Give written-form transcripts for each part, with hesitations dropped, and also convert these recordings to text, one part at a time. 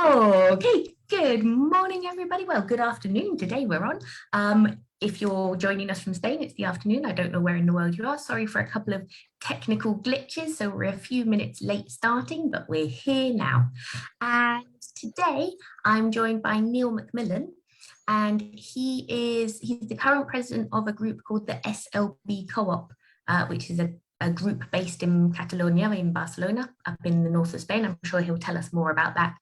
Okay, good morning, everybody. Well, good afternoon. Today we're on. If you're joining us from Spain, it's the afternoon. I don't know where in the world you are. Sorry for a couple of technical glitches. So we're a few minutes late starting, but we're here now. And today I'm joined by Neil McMillan, and he's the current president of a group called the SLB Co-op, which is a group based in Catalonia, in Barcelona, up in the north of Spain. I'm sure he'll tell us more about that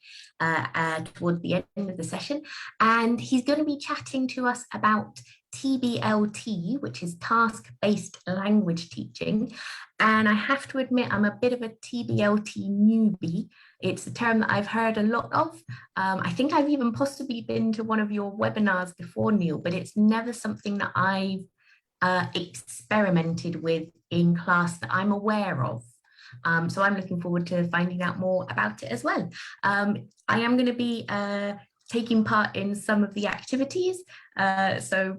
towards the end of the session. And he's going to be chatting to us about TBLT, which is task-based language teaching. And I have to admit, I'm a bit of a TBLT newbie. It's a term that I've heard a lot of. I think I've even possibly been to one of your webinars before, Neil, but it's never something that I've experimented with in class that I'm aware of. So I'm looking forward to finding out more about it as well. I am going to be taking part in some of the activities. So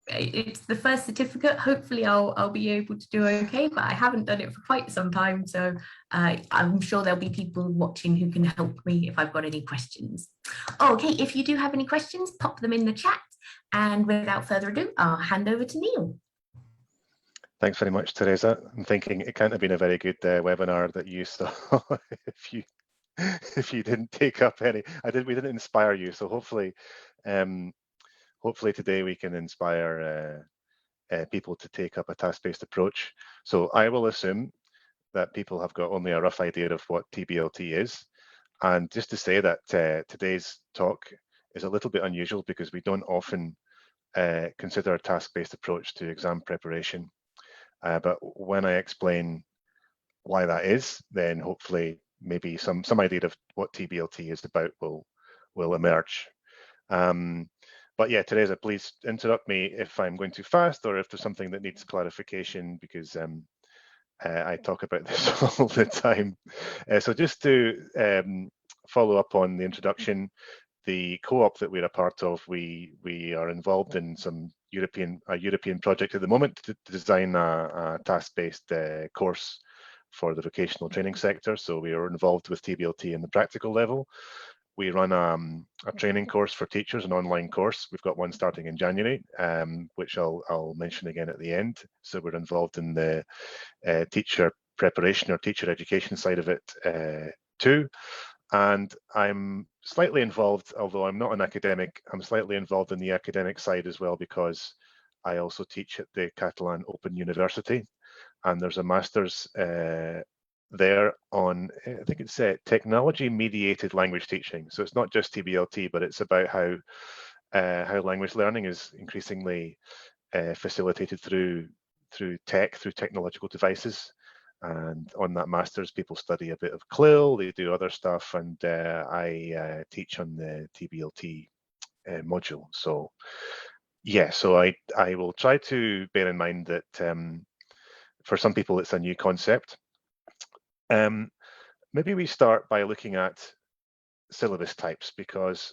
it's the first certificate. Hopefully I'll be able to do okay, but I haven't done it for quite some time. So I'm sure there'll be people watching who can help me if I've got any questions. Okay, if you do have any questions, pop them in the chat. And without further ado, I'll hand over to Neil. Thanks very much, Teresa. I'm thinking it can't have been a very good webinar that you saw if you didn't take up any. We didn't inspire you, so hopefully today we can inspire people to take up a task-based approach. So I will assume that people have got only a rough idea of what TBLT is, and just to say that today's talk is a little bit unusual because we don't often consider a task-based approach to exam preparation. But when I explain why that is, then hopefully maybe some idea of what TBLT is about will emerge. But yeah, Teresa, please interrupt me if I'm going too fast or if there's something that needs clarification, because I talk about this all the time. So just to follow up on the introduction, the co-op that we're a part of, we are involved in some European project at the moment to design a task-based course for the vocational training sector. So we are involved with TBLT in the practical level. We run a training course for teachers, an online course. We've got one starting in January, which I'll mention again at the end. So we're involved in the teacher preparation or teacher education side of it too. And I'm slightly involved, although I'm not an academic, I'm slightly involved in the academic side as well, because I also teach at the Catalan Open University, and there's a master's there on, I think it's technology-mediated language teaching. So it's not just TBLT, but it's about how language learning is increasingly facilitated through technological devices. And on that master's, people study a bit of CLIL, they do other stuff, and I teach on the TBLT module. So yeah, so I will try to bear in mind that for some people it's a new concept. Maybe we start by looking at syllabus types, because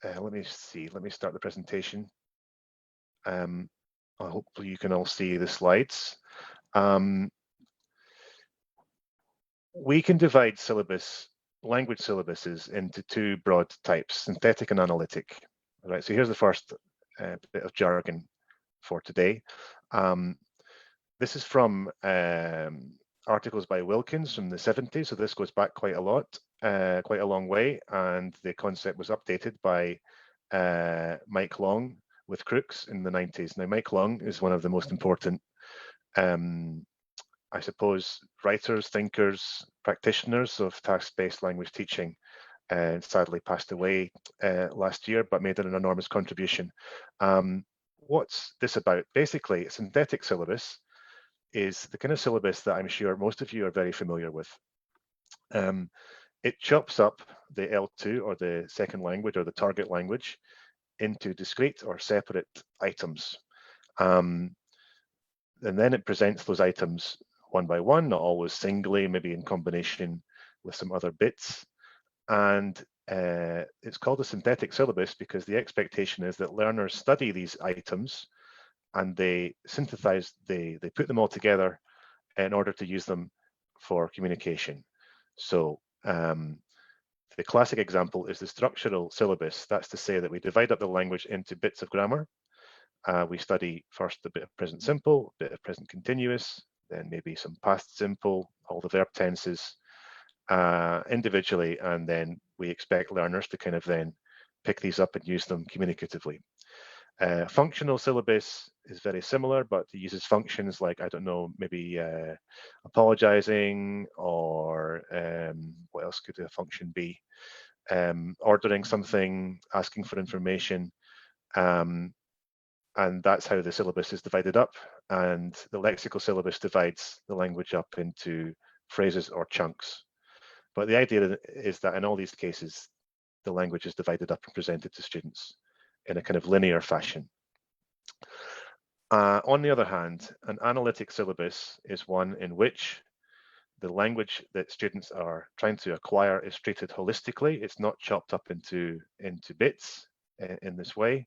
let me start the presentation. Hopefully you can all see the slides. We can divide language syllabuses into two broad types, synthetic and analytic. All right, so here's the first bit of jargon for today. This is from articles by Wilkins from the 70s, so this goes back quite a long way, and the concept was updated by Mike Long with Crooks in the 90s. Now, Mike Long is one of the most important I suppose, writers, thinkers, practitioners of task-based language teaching, sadly passed away last year, but made an enormous contribution. What's this about? Basically, a synthetic syllabus is the kind of syllabus that I'm sure most of you are very familiar with. It chops up the L2 or the second language or the target language into discrete or separate items. And then it presents those items one by one, not always singly, maybe in combination with some other bits. And it's called a synthetic syllabus because the expectation is that learners study these items and they synthesize, they put them all together in order to use them for communication. So The classic example is the structural syllabus. That's to say that we divide up the language into bits of grammar. We study first a bit of present simple, a bit of present continuous, then maybe some past simple, all the verb tenses individually, and then we expect learners to kind of then pick these up and use them communicatively. Functional syllabus is very similar, but it uses functions like, I don't know, maybe apologizing, or what else could a function be? Ordering something, asking for information. And that's how the syllabus is divided up. And the lexical syllabus divides the language up into phrases or chunks. But the idea is that in all these cases, the language is divided up and presented to students in a kind of linear fashion. On the other hand, an analytic syllabus is one in which the language that students are trying to acquire is treated holistically. It's not chopped up into bits in this way.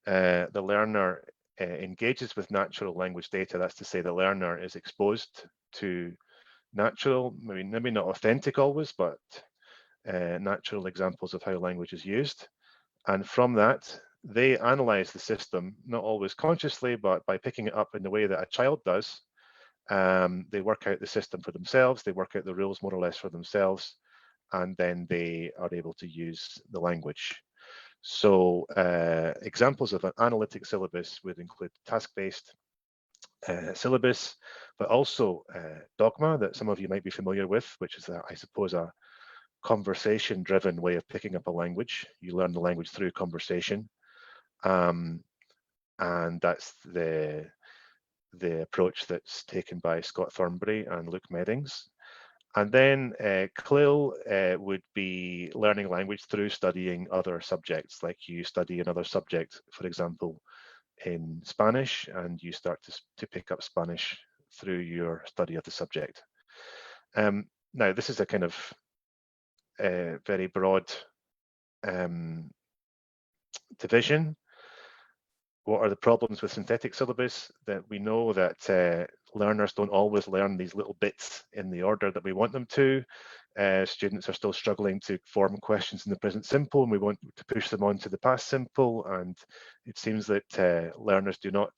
The learner engages with natural language data. That's to say the learner is exposed to natural, maybe not authentic always, but natural examples of how language is used. And from that, they analyze the system, not always consciously, but by picking it up in the way that a child does. They work out the system for themselves, they work out the rules more or less for themselves, and then they are able to use the language. So examples of an analytic syllabus would include task-based syllabus, but also dogma that some of you might be familiar with, which is, I suppose, a conversation-driven way of picking up a language. You learn the language through conversation, and that's the approach that's taken by Scott Thornbury and Luke Meddings. And then CLIL would be learning language through studying other subjects, like you study another subject, for example, in Spanish, and you start to pick up Spanish through your study of the subject. Now, this is a kind of very broad division. What are the problems with synthetic syllabus? That we know that learners don't always learn these little bits in the order that we want them to. Students are still struggling to form questions in the present simple, and we want to push them on to the past simple. And it seems that learners do not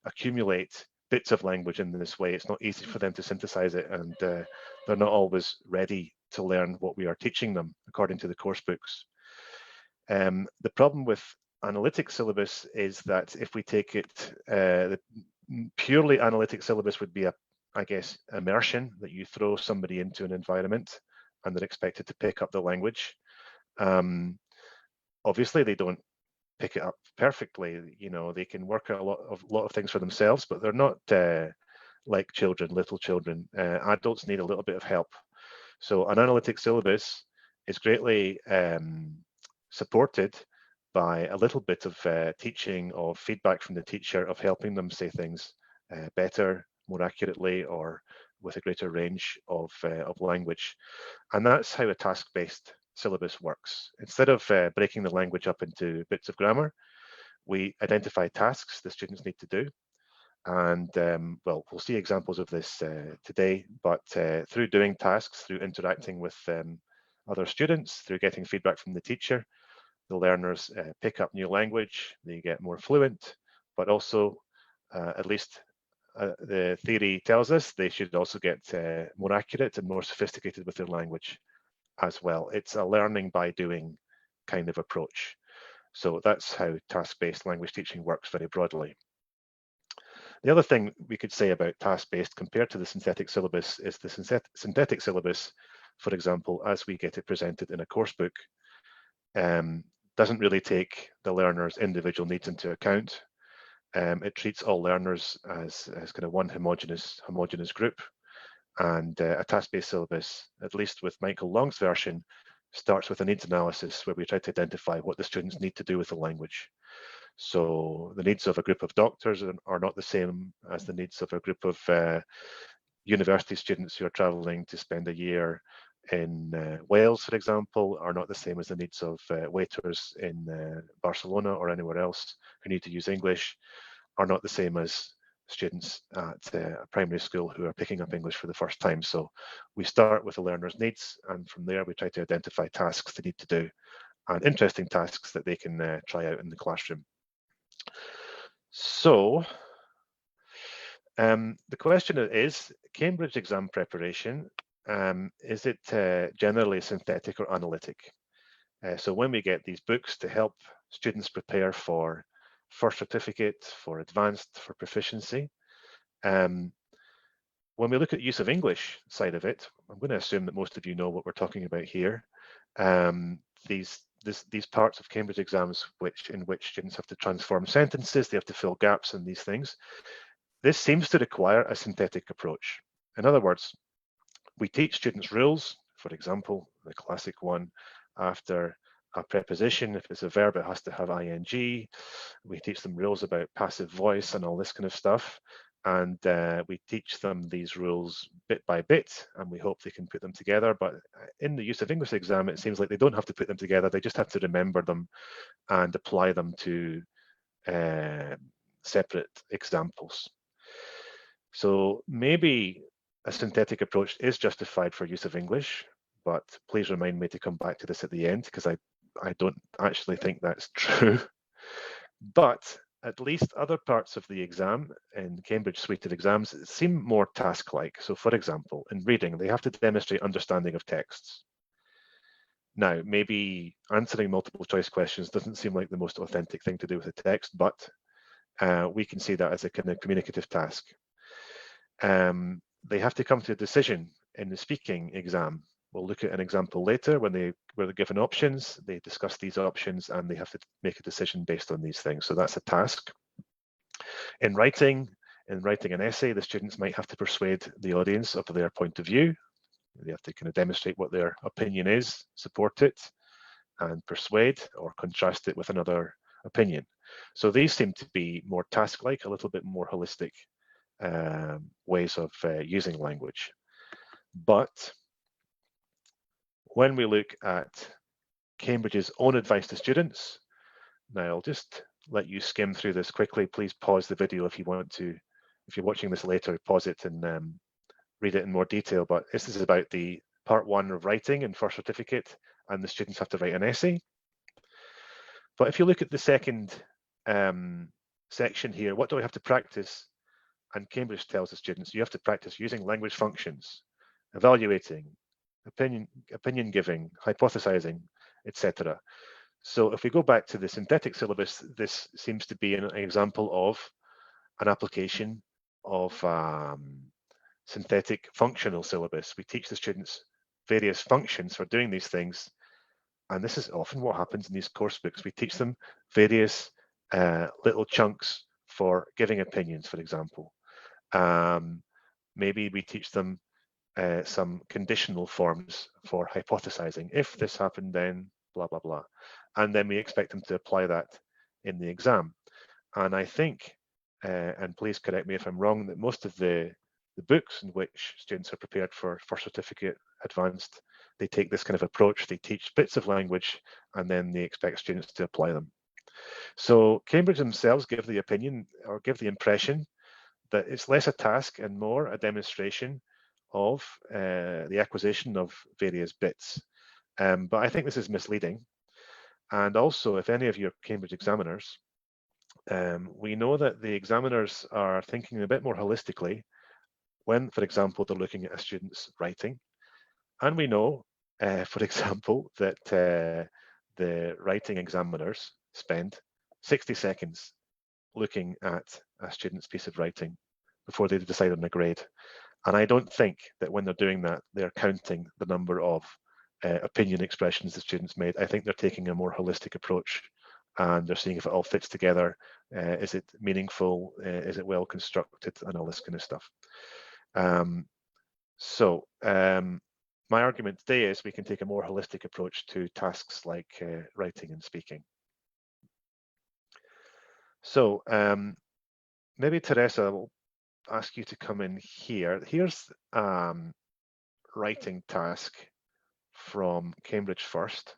accumulate bits of language in this way. It's not easy for them to synthesize it, and they're not always ready to learn what we are teaching them according to the course books. The problem with analytic syllabus is that if we take it, the purely analytic syllabus would be I guess, immersion, that you throw somebody into an environment and they're expected to pick up the language. Obviously, they don't pick it up perfectly. You know, they can work out a lot of things for themselves, but they're not like children, little children. Adults need a little bit of help. So an analytic syllabus is greatly supported by a little bit of teaching, of feedback from the teacher, of helping them say things better, more accurately, or with a greater range of language. And that's how a task-based syllabus works. Instead of breaking the language up into bits of grammar, we identify tasks the students need to do. And well, we'll see examples of this today, but through doing tasks, through interacting with other students, through getting feedback from the teacher, the learners pick up new language, they get more fluent, but also, at least the theory tells us, they should also get more accurate and more sophisticated with their language as well. It's a learning by doing kind of approach. So that's how task-based language teaching works very broadly. The other thing we could say about task-based compared to the synthetic syllabus is the synthetic syllabus, for example, as we get it presented in a course book, doesn't really take the learner's individual needs into account. It treats all learners as kind of one homogeneous group. And a task-based syllabus, at least with Michael Long's version, starts with a needs analysis where we try to identify what the students need to do with the language. So the needs of a group of doctors are not the same as the needs of a group of university students who are traveling to spend a year in Wales, for example, are not the same as the needs of waiters in Barcelona or anywhere else who need to use English, are not the same as students at a primary school who are picking up English for the first time. So we start with the learner's needs, and from there we try to identify tasks they need to do and interesting tasks that they can try out in the classroom. So the question is, Cambridge exam preparation, is it generally synthetic or analytic? So when we get these books to help students prepare for first certificate, for advanced, for proficiency, when we look at use of English side of it, I'm going to assume that most of you know what we're talking about here. These parts of Cambridge exams in which students have to transform sentences, they have to fill gaps in these things. This seems to require a synthetic approach. In other words, we teach students rules. For example, the classic one, after a preposition, if it's a verb, it has to have ing. We teach them rules about passive voice and all this kind of stuff. And we teach them these rules bit by bit, and we hope they can put them together. But in the use of English exam, it seems like they don't have to put them together. They just have to remember them and apply them to separate examples. So maybe a synthetic approach is justified for use of English, but please remind me to come back to this at the end, because I don't actually think that's true. But at least other parts of the exam in Cambridge suite of exams seem more task-like. So for example, in reading, they have to demonstrate understanding of texts. Now, maybe answering multiple choice questions doesn't seem like the most authentic thing to do with a text, but we can see that as a kind of communicative task. They have to come to a decision in the speaking exam. We'll look at an example later when they're given options, they discuss these options and they have to make a decision based on these things. So that's a task. In writing an essay, the students might have to persuade the audience of their point of view. They have to kind of demonstrate what their opinion is, support it, and persuade or contrast it with another opinion. So these seem to be more task-like, a little bit more holistic ways of using language. But when we look at Cambridge's own advice to students, now I'll just let you skim through this quickly. Please pause the video if you want to. If you're watching this later, pause it and read it in more detail. But this is about the part 1 of writing in first certificate, and the students have to write an essay. But if you look at the second section here, what do I have to practice? And Cambridge tells the students you have to practice using language functions, evaluating, opinion giving, hypothesizing, etc. So if we go back to the synthetic syllabus, this seems to be an example of an application of synthetic functional syllabus. We teach the students various functions for doing these things. And this is often what happens in these course books. We teach them various little chunks for giving opinions, for example. Maybe we teach them some conditional forms for hypothesizing. If this happened, then blah, blah, blah. And then we expect them to apply that in the exam. And I think, and please correct me if I'm wrong, that most of the books in which students are prepared for first certificate, advanced, they take this kind of approach. They teach bits of language and then they expect students to apply them. So Cambridge themselves give the opinion or give the impression that it's less a task and more a demonstration of the acquisition of various bits. But I think this is misleading. And also, if any of you are Cambridge examiners, we know that the examiners are thinking a bit more holistically when, for example, they're looking at a student's writing. And we know, for example, that the writing examiners spend 60 seconds looking at a student's piece of writing before they decide on a grade. And I don't think that when they're doing that, they're counting the number of opinion expressions the students made. I think they're taking a more holistic approach and they're seeing if it all fits together. Is it meaningful? Is it well constructed? And all this kind of stuff. My argument today is we can take a more holistic approach to tasks like writing and speaking. So maybe Teresa will ask you to come in here. Here's writing task from Cambridge First,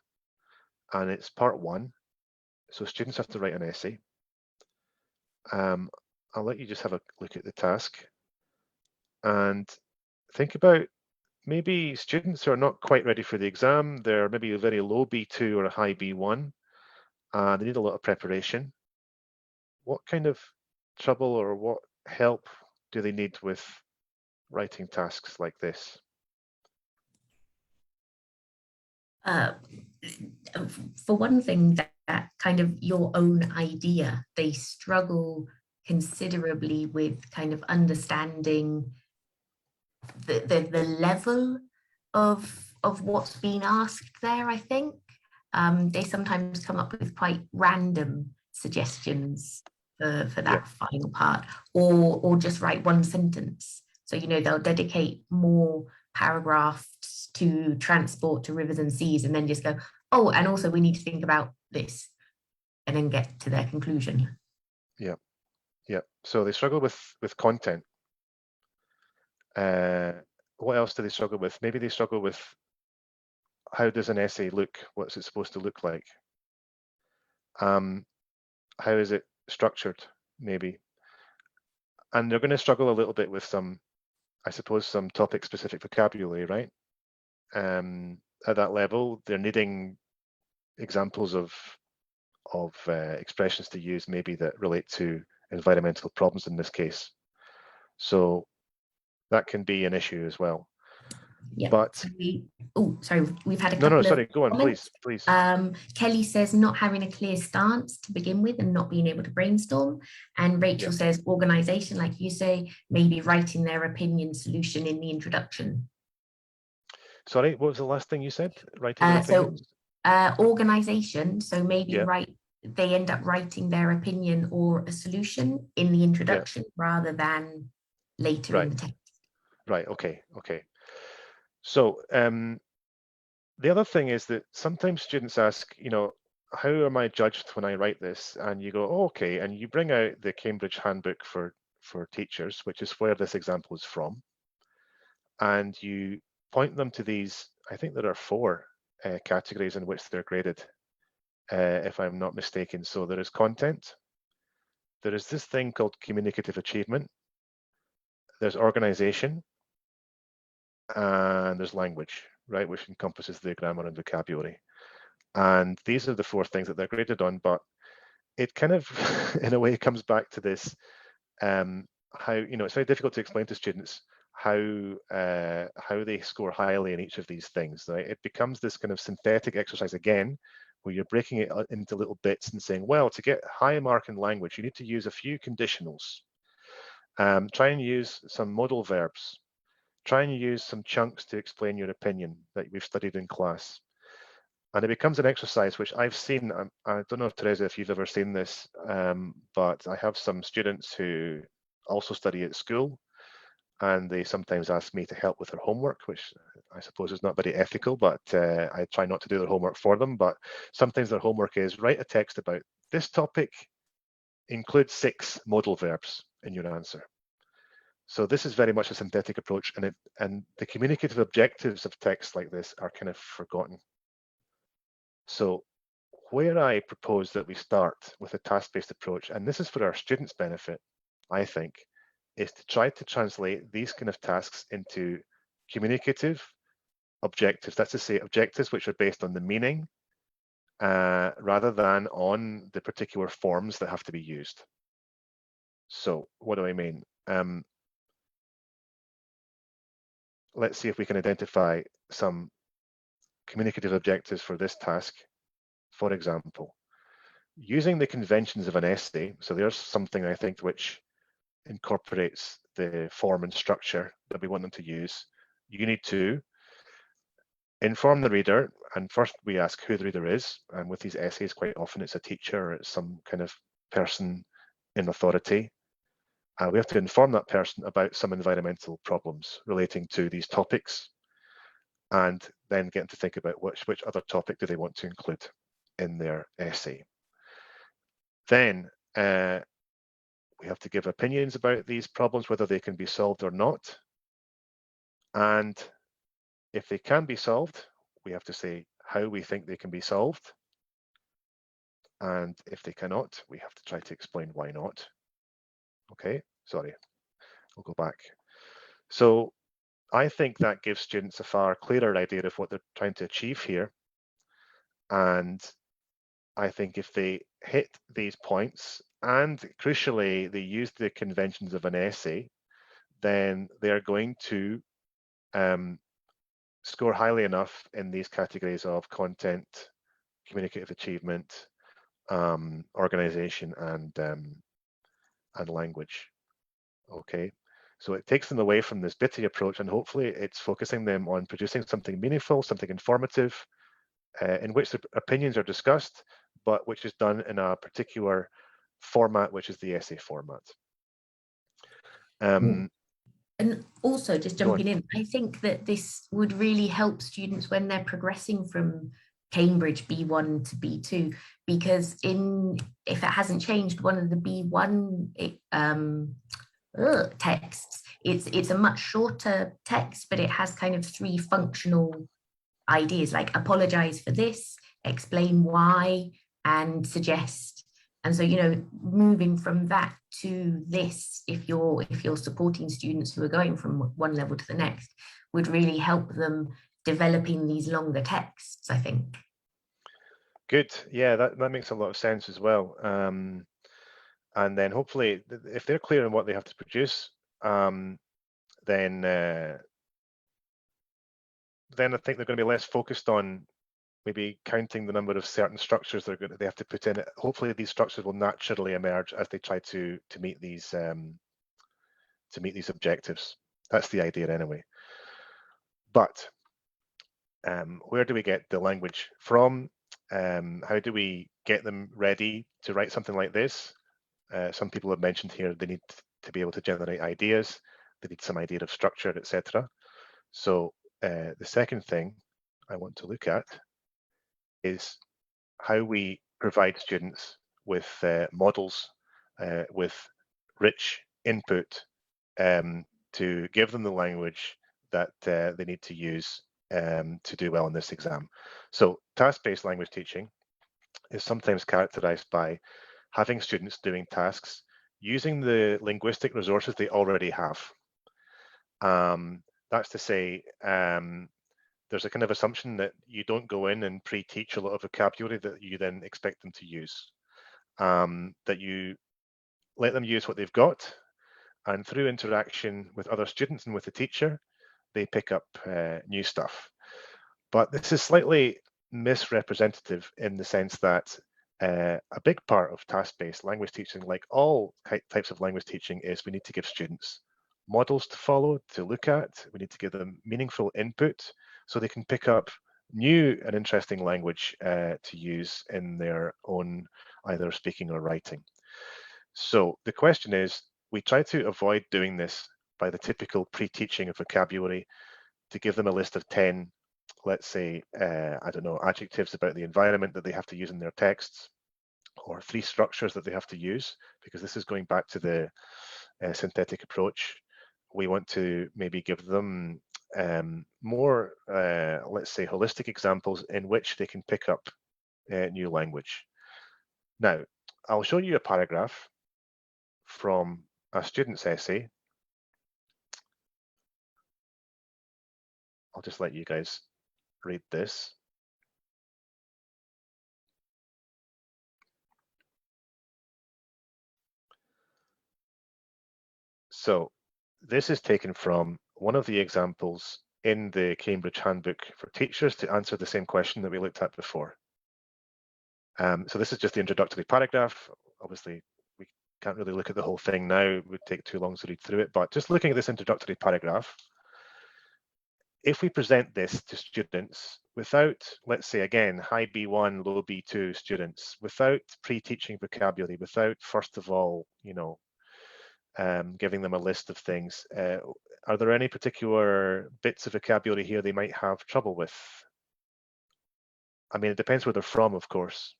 and it's part 1. So students have to write an essay. I'll let you just have a look at the task and think about maybe students who are not quite ready for the exam. They're maybe a very low B2 or a high B1. They need a lot of preparation. What kind of trouble or what help do they need with writing tasks like this? For one thing, that kind of your own idea, they struggle considerably with kind of understanding the level of what's being asked there, I think. They sometimes come up with quite random suggestions for Yeah, that final part, or just write one sentence. So, you know, they'll dedicate more paragraphs to transport to rivers and seas, and then just go, oh, and also we need to think about this, and then get to their conclusion. yeah, yeah. So they struggle with content. What else do they struggle with? Maybe they struggle with how does an essay look? What's it supposed to look like? How is it structured? Maybe. And they're going to struggle a little bit with some, I suppose, some topic-specific vocabulary, right? At that level, they're needing examples of expressions to use, maybe that relate to environmental problems in this case. So that can be an issue as well. Yeah. But so sorry, we've had a no, couple sorry, of go on, comments. please. Kelly says not having a clear stance to begin with and not being able to brainstorm. And Rachel says organization, like you say, maybe writing their opinion solution in the introduction. Sorry, what was the last thing you said? Writing their opinions? Organization, so maybe Yeah, they end up writing their opinion or a solution in the introduction rather than later in right, the text. right, okay. So the other thing is that sometimes students ask, you know, how am I judged when I write this? And you go, oh, okay, and you bring out the Cambridge Handbook for Teachers, which is where this example is from, and you point them to these. I think there are 4 categories in which they're graded, if I'm not mistaken. So there is content, there is this thing called communicative achievement, there's organization, and there's language, right, which encompasses the grammar and vocabulary. And these are the 4 things that they're graded on. But it kind of, in a way, comes back to this, how, you know, it's very difficult to explain to students how they score highly in each of these things, right? It becomes this kind of synthetic exercise again, where you're breaking it into little bits and saying, well, to get high mark in language, you need to use a few conditionals. Try and use some modal verbs. Try and use some chunks to explain your opinion that we've studied in class. And it becomes an exercise which I've seen. I don't know, Teresa, if you've ever seen this, but I have some students who also study at school, and they sometimes ask me to help with their homework, which I suppose is not very ethical, but I try not to do their homework for them. But sometimes their homework is write a text about this topic, include 6 modal verbs in your answer. So this is very much a synthetic approach, and the communicative objectives of texts like this are kind of forgotten. So where I propose that we start with a task-based approach, and this is for our students' benefit, I think, is to try to translate these kind of tasks into communicative objectives. That's to say, objectives which are based on the meaning rather than on the particular forms that have to be used. So what do I mean? Let's see if we can identify some communicative objectives for this task. For example, using the conventions of an essay. So there's something I think which incorporates the form and structure that we want them to use. You need to inform the reader, and first we ask who the reader is. And with these essays, quite often it's a teacher or it's some kind of person in authority. We have to inform that person about some environmental problems relating to these topics, and then get them to think about which other topic do they want to include in their essay. Then we have to give opinions about these problems, whether they can be solved or not. And if they can be solved, we have to say how we think they can be solved. And if they cannot, we have to try to explain why not. Okay, sorry, we'll go back. So I think that gives students a far clearer idea of what they're trying to achieve here. And I think if they hit these points and crucially, they use the conventions of an essay, then they're going to score highly enough in these categories of content, communicative achievement, organization, and language. Okay, so it takes them away from this bitty approach, and hopefully it's focusing them on producing something meaningful, something informative, in which the opinions are discussed, but which is done in a particular format, which is the essay format. And also, just Go on. jumping in, I think that this would really help students when they're progressing from Cambridge B1 to B2, because if it hasn't changed, one of the B1 texts, it's a much shorter text, but it has kind of 3 functional ideas, like apologize for this, explain why, and suggest. And so, moving from that to this, if you're supporting students who are going from one level to the next, would really help them developing these longer texts, I think. Good. Yeah, that makes a lot of sense as well. And then hopefully, if they're clear on what they have to produce, then I think they're going to be less focused on maybe counting the number of certain structures they have to put in. Hopefully, these structures will naturally emerge as they try to meet these objectives. That's the idea anyway. But where do we get the language from? How do we get them ready to write something like this? Some people have mentioned here they need to be able to generate ideas. They need some idea of structure, etc. So the second thing I want to look at is how we provide students with models with rich input to give them the language that they need to use to do well in this exam. So task-based language teaching is sometimes characterized by having students doing tasks using the linguistic resources they already have. That's to say, there's a kind of assumption that you don't go in and pre-teach a lot of vocabulary that you then expect them to use, that you let them use what they've got, and through interaction with other students and with the teacher, they pick up new stuff. But this is slightly misrepresentative in the sense that a big part of task-based language teaching, like all types of language teaching, is we need to give students models to follow, to look at. We need to give them meaningful input so they can pick up new and interesting language to use in their own either speaking or writing. So the question is, we try to avoid doing this by the typical pre-teaching of vocabulary, to give them a list of 10, let's say, I don't know, adjectives about the environment that they have to use in their texts, or 3 structures that they have to use, because this is going back to the synthetic approach. We want to maybe give them more, let's say, holistic examples in which they can pick up new language. Now, I'll show you a paragraph from a student's essay. I'll just let you guys read this. So this is taken from one of the examples in the Cambridge Handbook for Teachers to answer the same question that we looked at before. So this is just the introductory paragraph. Obviously, we can't really look at the whole thing now. It would take too long to read through it, but just looking at this introductory paragraph, if we present this to students without, let's say again, high B1, low B2 students, without pre-teaching vocabulary, without, first of all, giving them a list of things, are there any particular bits of vocabulary here they might have trouble with? I mean, it depends where they're from, of course.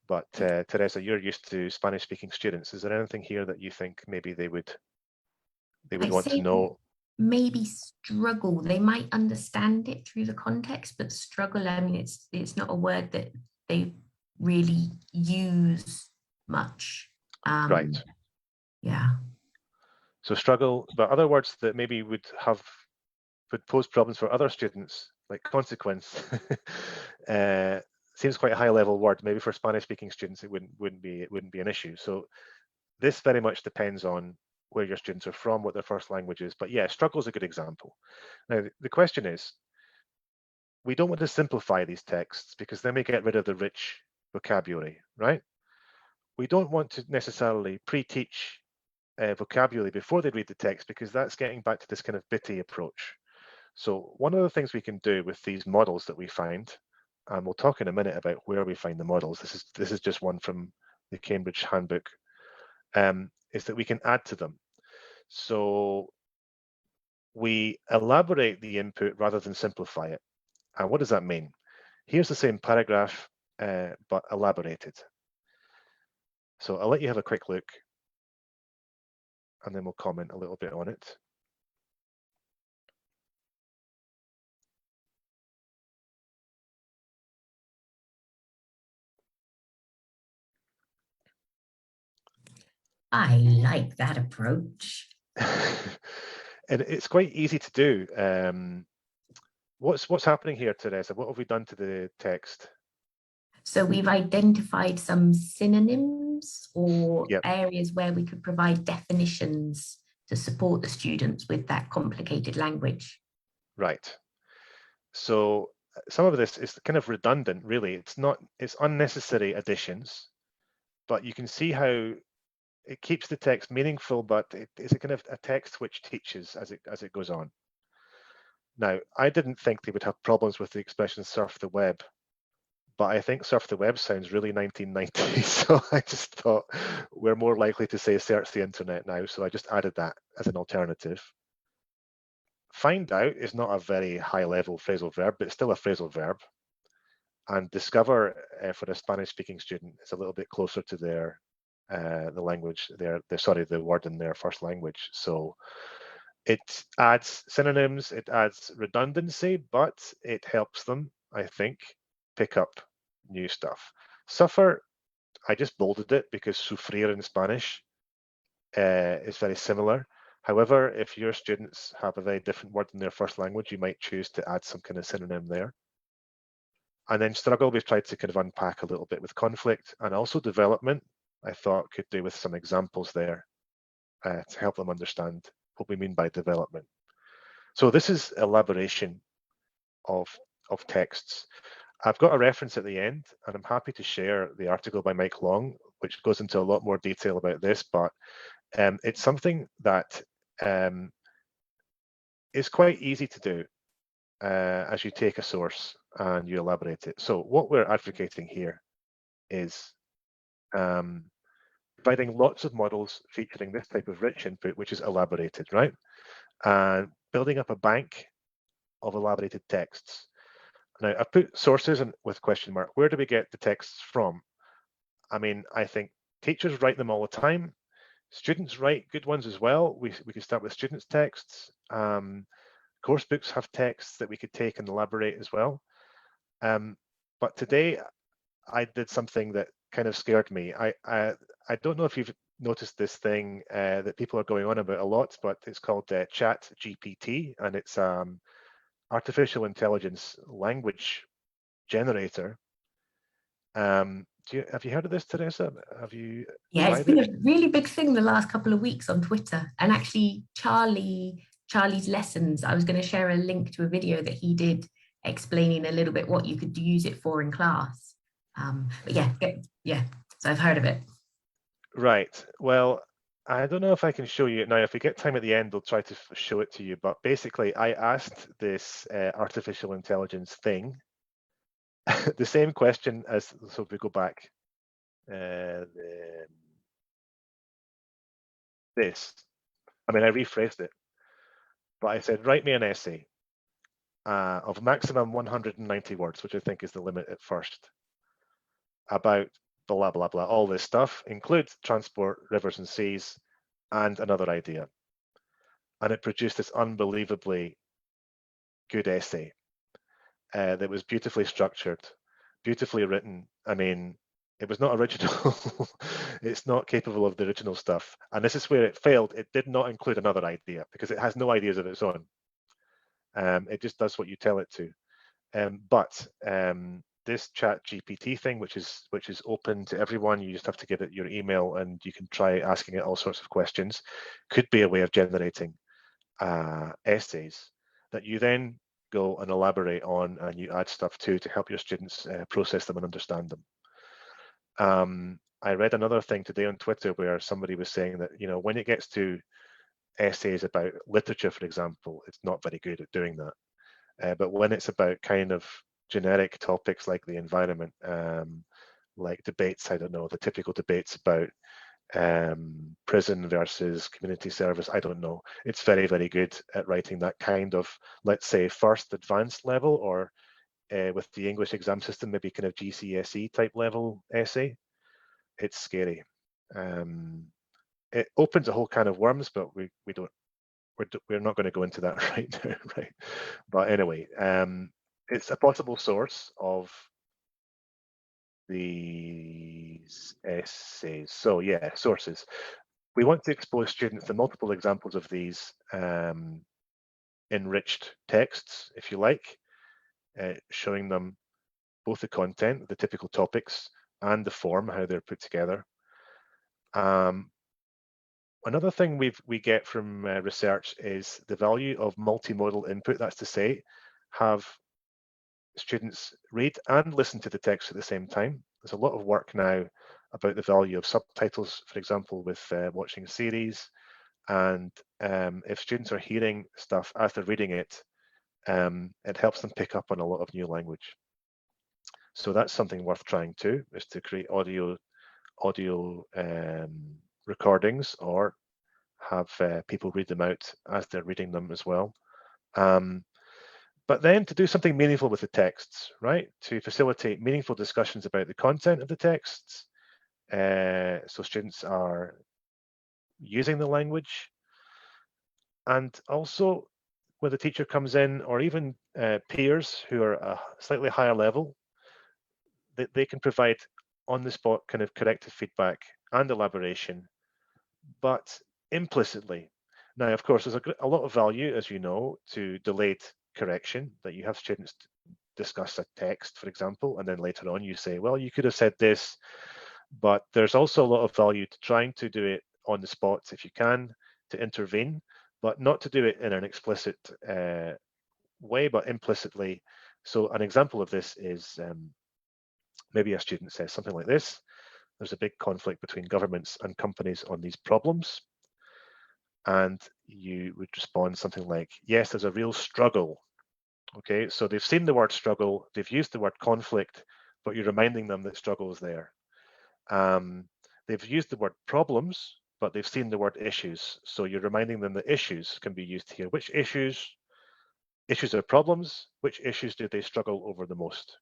But Teresa, you're used to Spanish-speaking students. Is there anything here that you think maybe they would want to know? Maybe struggle. They might understand it through the context, but struggle, I mean, it's not a word that they really use much. Right. Yeah. So struggle, but other words that maybe would pose problems for other students, like consequence, uh, seems quite a high level word. Maybe for Spanish speaking students, it wouldn't be an issue. So this very much depends on where your students are from, what their first language is. But yeah, struggle is a good example. Now, the question is, we don't want to simplify these texts because then we get rid of the rich vocabulary, right? We don't want to necessarily pre-teach vocabulary before they read the text because that's getting back to this kind of bitty approach. So one of the things we can do with these models that we find, and we'll talk in a minute about where we find the models. This is just one from the Cambridge Handbook, is that we can add to them. So we elaborate the input rather than simplify it. And what does that mean? Here's the same paragraph, but elaborated. So I'll let you have a quick look, and then we'll comment a little bit on it. I like that approach. And it's quite easy to do. What's happening here, Teresa? What have we done to the text? So we've identified some synonyms or Yep, areas where we could provide definitions to support the students with that complicated language. right. So some of this is kind of redundant, really. It's unnecessary additions, but you can see how it keeps the text meaningful, but it's a kind of a text which teaches as it goes on. Now, I didn't think they would have problems with the expression surf the web, but I think surf the web sounds really 1990s. So I just thought we're more likely to say search the internet now. So I just added that as an alternative. Find out is not a very high level phrasal verb, but it's still a phrasal verb. And discover for a Spanish speaking student is a little bit closer to the language, the word in their first language. So it adds synonyms, it adds redundancy, but it helps them, I think, pick up new stuff. Suffer, I just bolded it because sufrir in Spanish is very similar. However, if your students have a very different word in their first language, you might choose to add some kind of synonym there. And then struggle, we've tried to kind of unpack a little bit with conflict, and also development, I thought could do with some examples there to help them understand what we mean by development. So this is elaboration of texts. I've got a reference at the end, and I'm happy to share the article by Mike Long, which goes into a lot more detail about this, but it's something that is quite easy to do as you take a source and you elaborate it. So what we're advocating here is providing lots of models featuring this type of rich input, which is elaborated, right? And building up a bank of elaborated texts. Now, I've put sources and with question mark. Where do we get the texts from? I mean, I think teachers write them all the time. Students write good ones as well. We could start with students' texts. Course books have texts that we could take and elaborate as well. But today I did something that kind of scared me. I don't know if you've noticed this thing that people are going on about a lot, but it's called Chat GPT, and it's artificial intelligence language generator. Have you heard of this, Teresa? Have you Yeah, it's tried been it? a really big thing the last couple of weeks on Twitter. And actually, Charlie's lessons, I was going to share a link to a video that he did explaining a little bit what you could use it for in class. But yeah, so I've heard of it. Right. Well, I don't know if I can show you it now. If we get time at the end, we'll try to show it to you. But basically, I asked this artificial intelligence thing the same question as, so if we go back, this. I mean, I rephrased it, but I said, write me an essay of maximum 190 words, which I think is the limit at first, about blah, blah, blah, all this stuff, includes transport, rivers and seas, and another idea. And it produced this unbelievably good essay that was beautifully structured, beautifully written. I mean, It was not original. It's not capable of the original stuff. And this is where it failed. It did not include another idea because it has no ideas of its own. It just does what you tell it to. But this chat GPT thing, which is open to everyone, you just have to give it your email and you can try asking it all sorts of questions, could be a way of generating essays that you then go and elaborate on and you add stuff to help your students process them and understand them. I read another thing today on Twitter where somebody was saying that, you know, when it gets to essays about literature, for example, it's not very good at doing that. But when it's about kind of generic topics like the environment, like debates, I don't know, the typical debates about prison versus community service, I don't know. It's very, very good at writing that kind of, let's say, first advanced level, or with the English exam system, maybe kind of GCSE type level essay. It's scary. It opens a whole can of worms, but we're not going to go into that right now, right? But anyway, it's a possible source of these essays. So yeah, sources. We want to expose students to multiple examples of these enriched texts, if you like, showing them both the content, the typical topics, and the form, how they're put together. Another thing we get from research is the value of multimodal input. That's to say, have students read and listen to the text at the same time. There's a lot of work now about the value of subtitles, for example, with watching a series. And if students are hearing stuff as they're reading it, it helps them pick up on a lot of new language. So that's something worth trying too, is to create audio recordings or have people read them out as they're reading them as well. But then to do something meaningful with the texts, right? To facilitate meaningful discussions about the content of the texts. So students are using the language. And also when the teacher comes in, or even peers who are a slightly higher level, they can provide on-the-spot kind of corrective feedback and elaboration, but implicitly. Now, of course, there's a lot of value, as you know, to delayed correction, that you have students discuss a text, for example, and then later on you say, well, you could have said this, but there's also a lot of value to trying to do it on the spot if you can, to intervene, but not to do it in an explicit way, but implicitly. So an example of this is maybe a student says something like this: there's a big conflict between governments and companies on these problems. And you would respond something like, yes, there's a real struggle. Okay, so they've seen the word struggle, they've used the word conflict, but you're reminding them that struggle is there. They've used the word problems, but they've seen the word issues. So you're reminding them that issues can be used here. Which issues are problems? Which issues do they struggle over the most?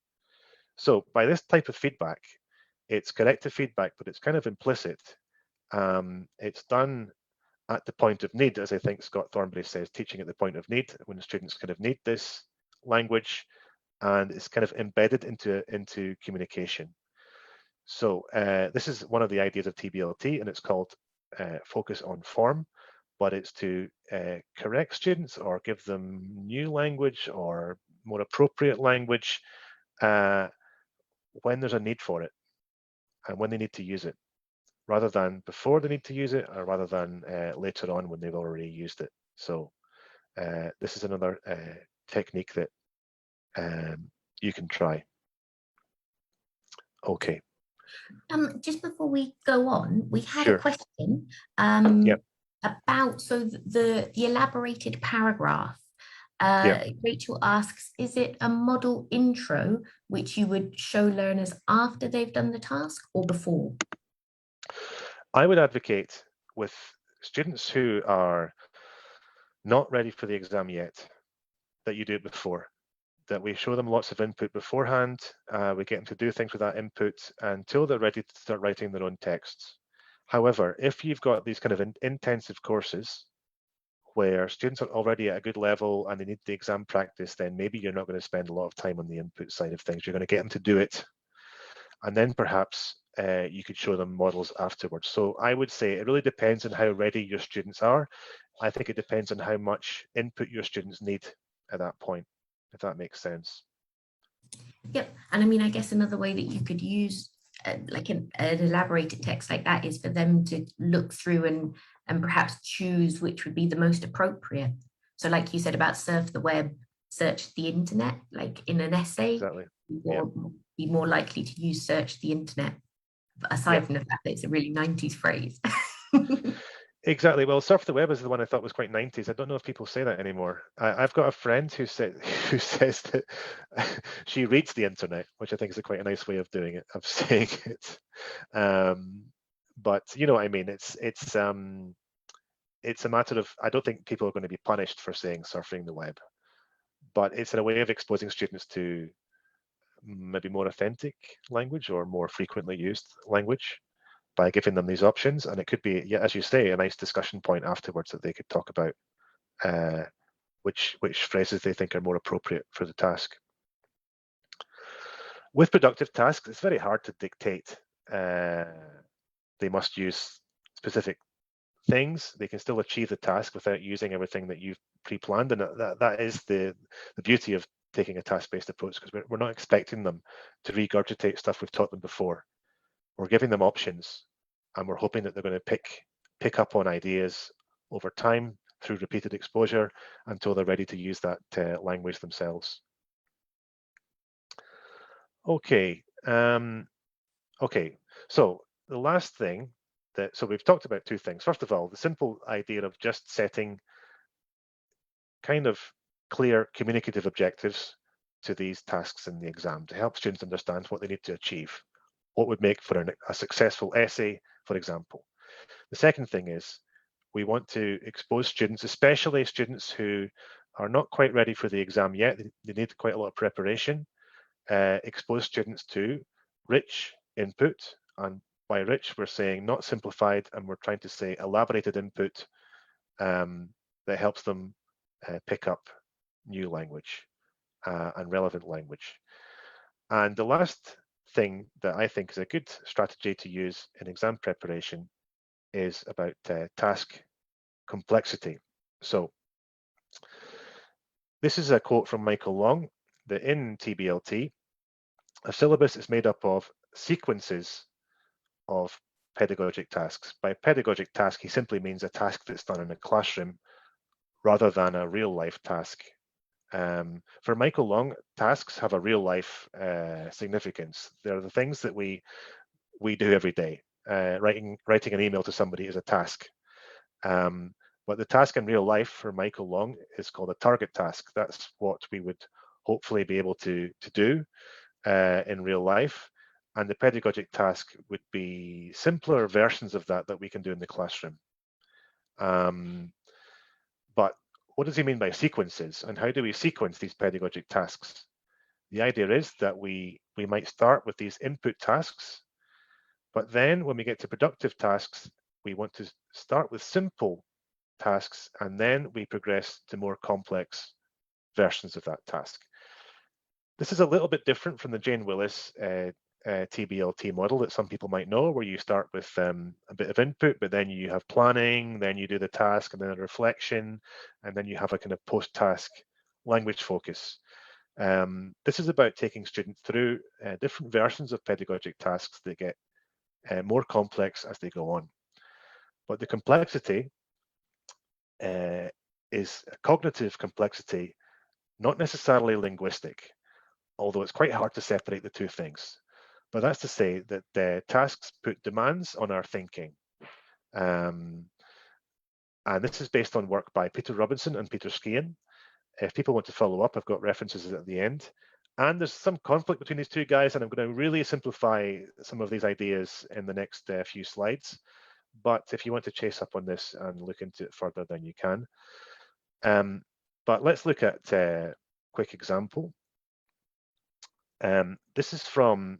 So by this type of feedback, it's corrective feedback, but it's kind of implicit. It's done at the point of need, as I think Scott Thornbury says, teaching at the point of need, when the students kind of need this language, and it's kind of embedded into communication. So this is one of the ideas of TBLT, and it's called focus on form, but it's to correct students or give them new language or more appropriate language when there's a need for it and when they need to use it, rather than before they need to use it, or rather than later on when they've already used it. So this is another technique that you can try. Okay. Just before we go on, we had Sure. a question Yep. about the elaborated paragraph. Yep. Rachel asks, is it a model intro which you would show learners after they've done the task or before? I would advocate with students who are not ready for the exam yet that you do it before, that we show them lots of input beforehand. We get them to do things with that input until they're ready to start writing their own texts. However, if you've got these kind of intensive courses where students are already at a good level and they need the exam practice, then maybe you're not going to spend a lot of time on the input side of things. You're going to get them to do it. And then perhaps you could show them models afterwards. So I would say it really depends on how ready your students are. I think it depends on how much input your students need at that point, if that makes sense. Yep. And I mean, I guess another way that you could use like an elaborated text like that is for them to look through and perhaps choose which would be the most appropriate. So like you said about surf the web, search the internet, like in an essay, Exactly. or be more likely to use search the internet, aside from the fact that it's a really 90s phrase. Exactly. Well, surf the web is the one I thought was quite 90s. I don't know if people say that anymore. I've got a friend who says that she reads the internet, which I think is quite a nice way of doing it, of saying it. But you know what I mean. It's a matter of, I don't think people are going to be punished for saying surfing the web, but it's a way of exposing students to maybe more authentic language or more frequently used language by giving them these options. And it could be, yeah, as you say, a nice discussion point afterwards that they could talk about which phrases they think are more appropriate for the task. With productive tasks, it's very hard to dictate. They must use specific things. They can still achieve the task without using everything that you've pre-planned, and that is the beauty of taking a task-based approach, because we're not expecting them to regurgitate stuff we've taught them before. We're giving them options, and we're hoping that they're going to pick up on ideas over time through repeated exposure until they're ready to use that language themselves. Okay. Okay. So the last thing so we've talked about two things. First of all, the simple idea of just setting kind of clear communicative objectives to these tasks in the exam to help students understand what they need to achieve, what would make for a successful essay, for example. The second thing is we want to expose students, especially students who are not quite ready for the exam yet, they need quite a lot of preparation, expose students to rich input. And by rich, we're saying not simplified, and we're trying to say elaborated input that helps them pick up new language and relevant language. And the last thing that I think is a good strategy to use in exam preparation is about task complexity. So this is a quote from Michael Long, that in TBLT, a syllabus is made up of sequences of pedagogic tasks. By pedagogic task, he simply means a task that's done in a classroom rather than a real life task. For Michael Long, tasks have a real life significance. They're the things that we do every day. Writing an email to somebody is a task. But the task in real life for Michael Long is called a target task. That's what we would hopefully be able to do in real life. And the pedagogic task would be simpler versions of that we can do in the classroom. But what does he mean by sequences, and how do we sequence these pedagogic tasks? The idea is that we might start with these input tasks, but then when we get to productive tasks, we want to start with simple tasks, and then we progress to more complex versions of that task. This is a little bit different from the Jane Willis TBLT model that some people might know, where you start with a bit of input, but then you have planning, then you do the task, and then a reflection, and then you have a kind of post-task language focus. This is about taking students through different versions of pedagogic tasks that get more complex as they go on. But the complexity is a cognitive complexity, not necessarily linguistic, although it's quite hard to separate the two things. But that's to say that the tasks put demands on our thinking. And this is based on work by Peter Robinson and Peter Skian. If people want to follow up, I've got references at the end. And there's some conflict between these two guys, and I'm going to really simplify some of these ideas in the next few slides. But if you want to chase up on this and look into it further, then you can. But let's look at a quick example. This is from,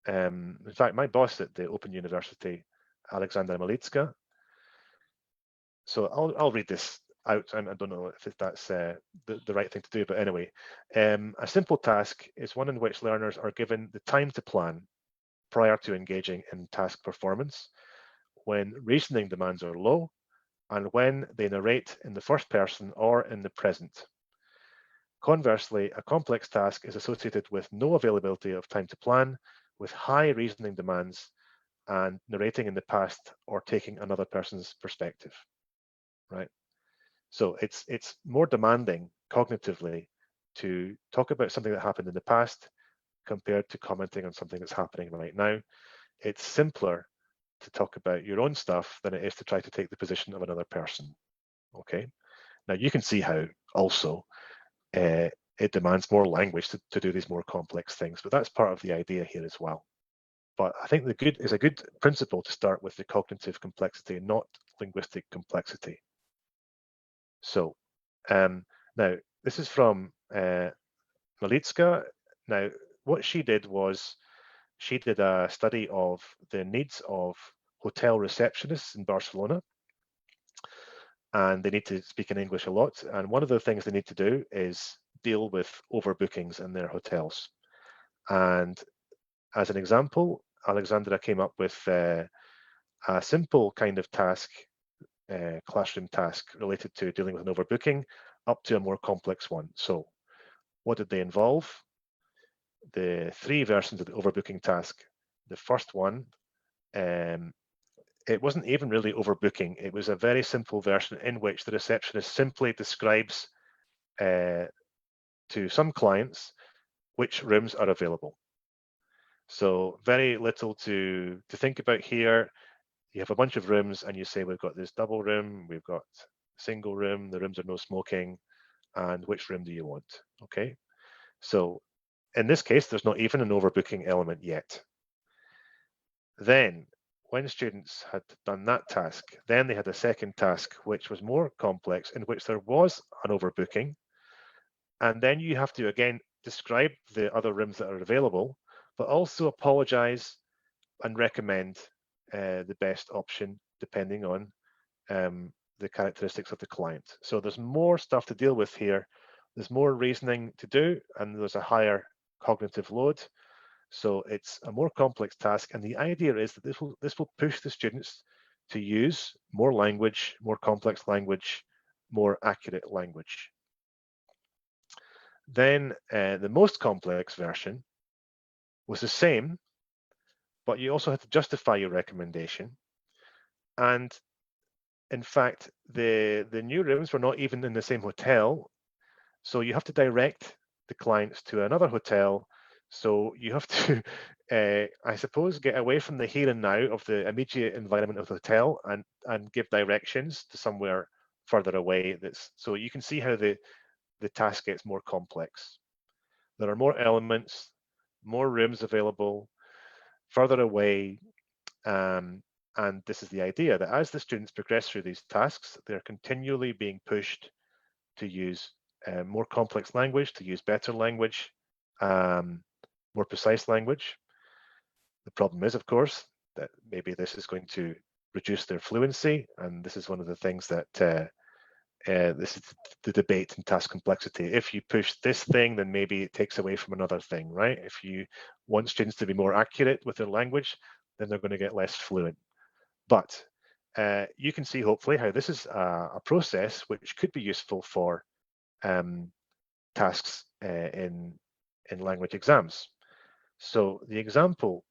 in fact, my boss at the Open University, Alexandra Malitska. So I'll read this out, and I don't know if that's the right thing to do, but anyway, a simple task is one in which learners are given the time to plan, prior to engaging in task performance, when reasoning demands are low, and when they narrate in the first person or in the present. Conversely, a complex task is associated with no availability of time to plan, with high reasoning demands, and narrating in the past or taking another person's perspective, right? So it's more demanding cognitively to talk about something that happened in the past compared to commenting on something that's happening right now. It's simpler to talk about your own stuff than it is to try to take the position of another person. Okay. Now you can see how also it demands more language to do these more complex things, but that's part of the idea here as well. But I think is a good principle to start with the cognitive complexity, not linguistic complexity. So now this is from Malitska. Now what she did was she did a study of the needs of hotel receptionists in Barcelona, and they need to speak in English a lot. And one of the things they need to do is deal with overbookings in their hotels. And as an example, Alexandra came up with a simple kind of task, classroom task related to dealing with an overbooking, up to a more complex one. So what did they involve? The three versions of the overbooking task. The first one, it wasn't even really overbooking. It was a very simple version in which the receptionist simply describes to some clients which rooms are available. So very little to think about here. You have a bunch of rooms and you say, we've got this double room, we've got single room, the rooms are no smoking, and which room do you want? Okay. So in this case, there's not even an overbooking element yet. Then when students had done that task, then they had a second task, which was more complex, in which there was an overbooking. And then you have to, again, describe the other rooms that are available, but also apologize and recommend the best option depending on the characteristics of the client. So there's more stuff to deal with here. There's more reasoning to do, and there's a higher cognitive load. So it's a more complex task. And the idea is that this will push the students to use more language, more complex language, more accurate language. Then the most complex version was the same, but you also had to justify your recommendation. And in fact, the new rooms were not even in the same hotel. So you have to direct the clients to another hotel. So you have to, I suppose, get away from the here and now of the immediate environment of the hotel and give directions to somewhere further away. So you can see how the task gets more complex. There are more elements, more rooms available, further away. And this is the idea that as the students progress through these tasks, they're continually being pushed to use more complex language, to use better language, more precise language. The problem is, of course, that maybe this is going to reduce their fluency. And this is one of the things that this is the debate in task complexity. If you push this thing, then maybe it takes away from another thing, right? If you want students to be more accurate with their language, then they're going to get less fluent. But you can see hopefully how this is a process which could be useful for tasks in language exams. So the example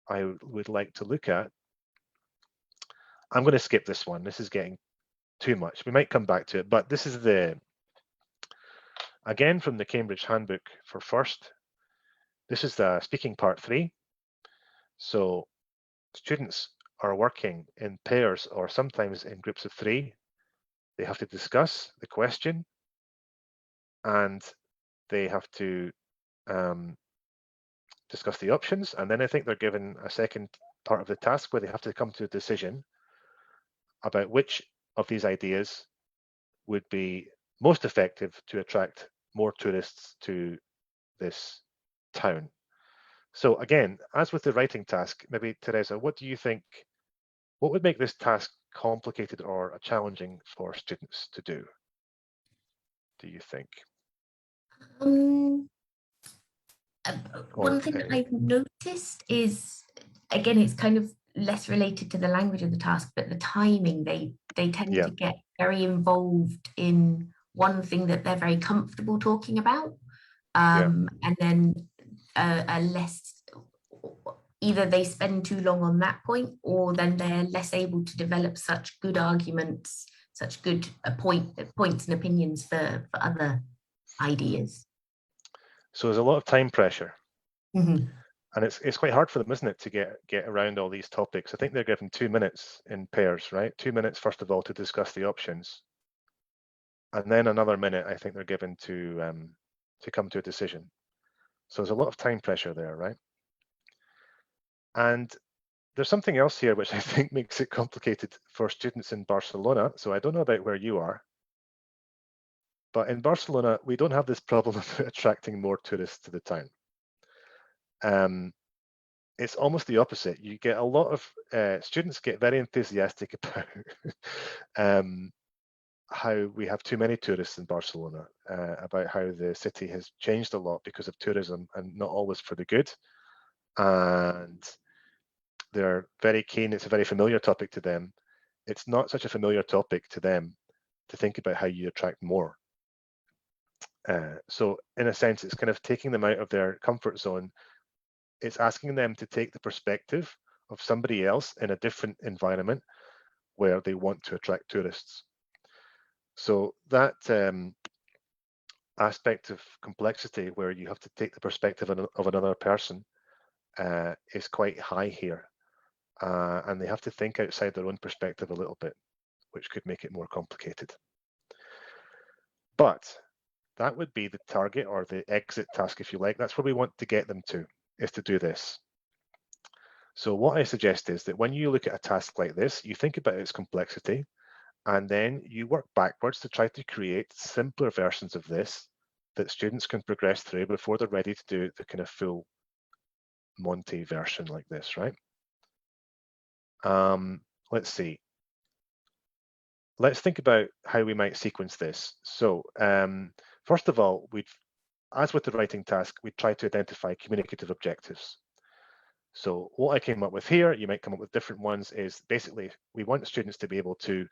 I would like to look at, I'm going to skip this one. This is getting too much. We might come back to it, but this is again from the Cambridge Handbook for First. This is the speaking part 3. So students are working in pairs or sometimes in groups of 3. They have to discuss the question and they have to discuss the options. And then I think they're given a second part of the task where they have to come to a decision about which of these ideas would be most effective to attract more tourists to this town. So again, as with the writing task, maybe Teresa, what do you think, what would make this task complicated or challenging for students to do you think? One thing that I've noticed is again, it's kind of less related to the language of the task, but the timing. They tend Yeah, to get very involved in one thing that they're very comfortable talking about, yeah. and then a less, either they spend too long on that point, or then they're less able to develop such good arguments, such good points and opinions for other ideas. So there's a lot of time pressure. Mhm. And it's quite hard for them, isn't it, to get around all these topics. I think they're given 2 minutes in pairs, right? 2 minutes, first of all, to discuss the options. And then another minute, I think they're given to come to a decision. So there's a lot of time pressure there, right? And there's something else here which I think makes it complicated for students in Barcelona. So I don't know about where you are, but in Barcelona, we don't have this problem of attracting more tourists to the town. It's almost the opposite. You get a lot of students get very enthusiastic about how we have too many tourists in Barcelona, about how the city has changed a lot because of tourism and not always for the good. And they're very keen. It's a very familiar topic to them. It's not such a familiar topic to them to think about how you attract more. So in a sense, it's kind of taking them out of their comfort zone. It's asking them to take the perspective of somebody else in a different environment where they want to attract tourists. So that aspect of complexity where you have to take the perspective of another person is quite high here. And they have to think outside their own perspective a little bit, which could make it more complicated. But that would be the target or the exit task, if you like. That's where we want to get them to, is to do this. So what I suggest is that when you look at a task like this, you think about its complexity, and then you work backwards to try to create simpler versions of this that students can progress through before they're ready to do the kind of full Monty version like this, right? Let's see. Let's think about how we might sequence this. So first of all, as with the writing task, we try to identify communicative objectives. So what I came up with here, you might come up with different ones, is basically we want students to be able to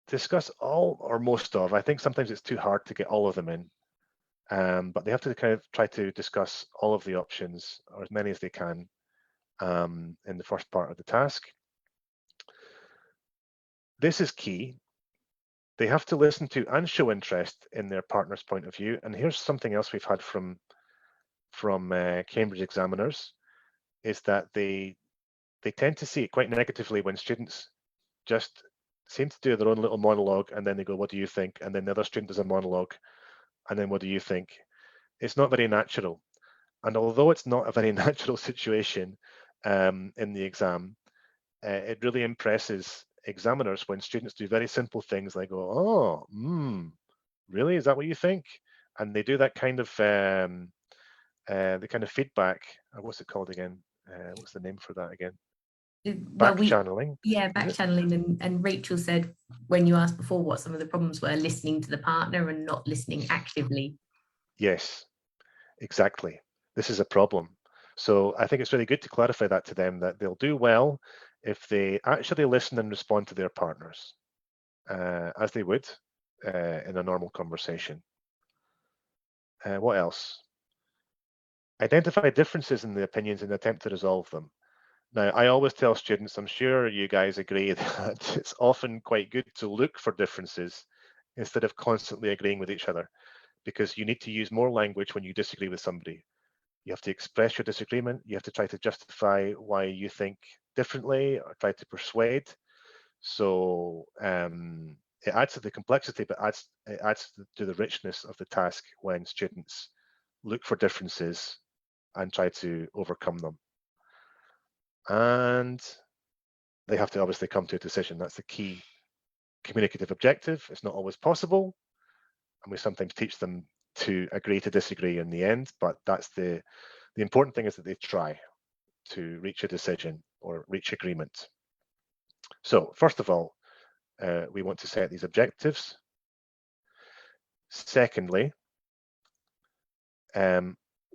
discuss all or most of, I think sometimes it's too hard to get all of them in, but they have to kind of try to discuss all of the options, or as many as they can, in the first part of the task. This is key. They have to listen to and show interest in their partner's point of view. And here's something else we've had from Cambridge examiners, is that they tend to see it quite negatively when students just seem to do their own little monologue, and then they go, what do you think? And then the other student does a monologue, and then what do you think? It's not very natural. And although it's not a very natural situation in the exam, it really impresses examiners when students do very simple things like go, oh, really? Is that what you think? And they do that kind of the kind of feedback. What's it called again? What's the name for that again? Well, Back channeling. back channeling, and Rachel said when you asked before what some of the problems were, listening to the partner and not listening actively. Yes, exactly. This is a problem. So I think it's really good to clarify that to them, that they'll do well if they actually listen and respond to their partners as they would in a normal conversation. What else? Identify differences in the opinions and attempt to resolve them. Now, I always tell students, I'm sure you guys agree, that it's often quite good to look for differences instead of constantly agreeing with each other, because you need to use more language when you disagree with somebody. You have to express your disagreement. You have to try to justify why you think differently or try to persuade. So it adds to the complexity, but it adds to the richness of the task when students look for differences and try to overcome them. And they have to obviously come to a decision. That's the key communicative objective. It's not always possible, and we sometimes teach them to agree to disagree in the end, but that's the important thing, is that they try to reach a decision or reach agreement. So first of all, we want to set these objectives. Secondly,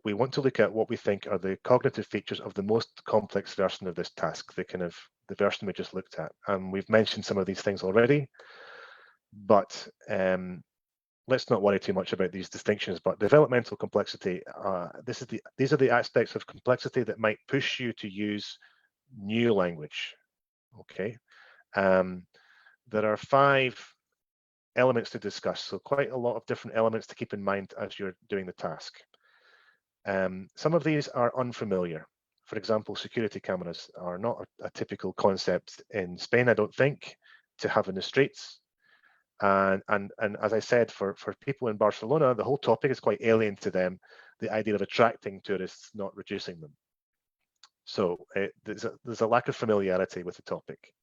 we want to look at what we think are the cognitive features of the most complex version of this task, the version we just looked at. And we've mentioned some of these things already, but let's not worry too much about these distinctions. But developmental complexity, these are the aspects of complexity that might push you to use new language. Okay, there are 5 elements to discuss, so quite a lot of different elements to keep in mind as you're doing the task. Some of these are unfamiliar. For example, security cameras are not a typical concept in Spain, I don't think, to have in the streets. And as I said, for people in Barcelona, the whole topic is quite alien to them, the idea of attracting tourists, not reducing them. So there's a lack of familiarity with the topic.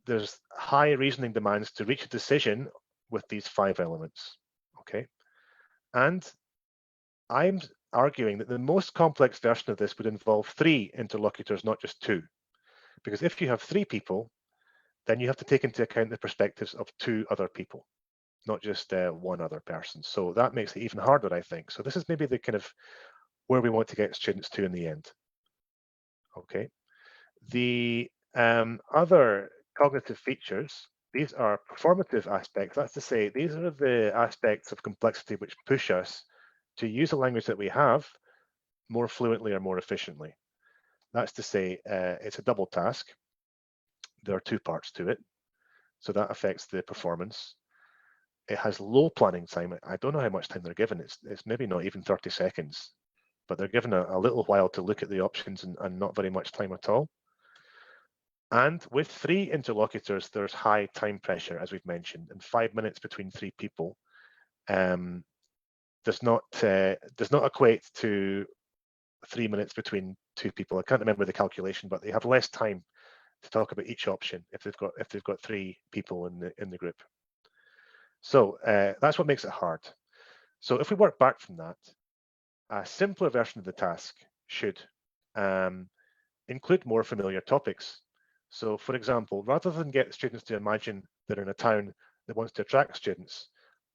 There's high reasoning demands to reach a decision with these 5 elements, okay? And I'm arguing that the most complex version of this would involve 3 interlocutors, not just 2. Because if you have 3 people, then you have to take into account the perspectives of 2 other people, not just 1 other person. So that makes it even harder, I think. So this is maybe the kind of where we want to get students to in the end. Okay. The other cognitive features, these are performative aspects. That's to say, these are the aspects of complexity which push us to use a language that we have more fluently or more efficiently. That's to say, it's a double task. There are 2 parts to it. So that affects the performance. It has low planning time. I don't know how much time they're given. It's maybe not even 30 seconds, but they're given a little while to look at the options and not very much time at all. And with 3 interlocutors, there's high time pressure, as we've mentioned, and 5 minutes between 3 people does not equate to 3 minutes between 2 people. I can't remember the calculation, but they have less time to talk about each option if they've got 3 people in the group. So that's what makes it hard. So if we work back from that, a simpler version of the task should include more familiar topics. So for example, rather than get students to imagine they're in a town that wants to attract students,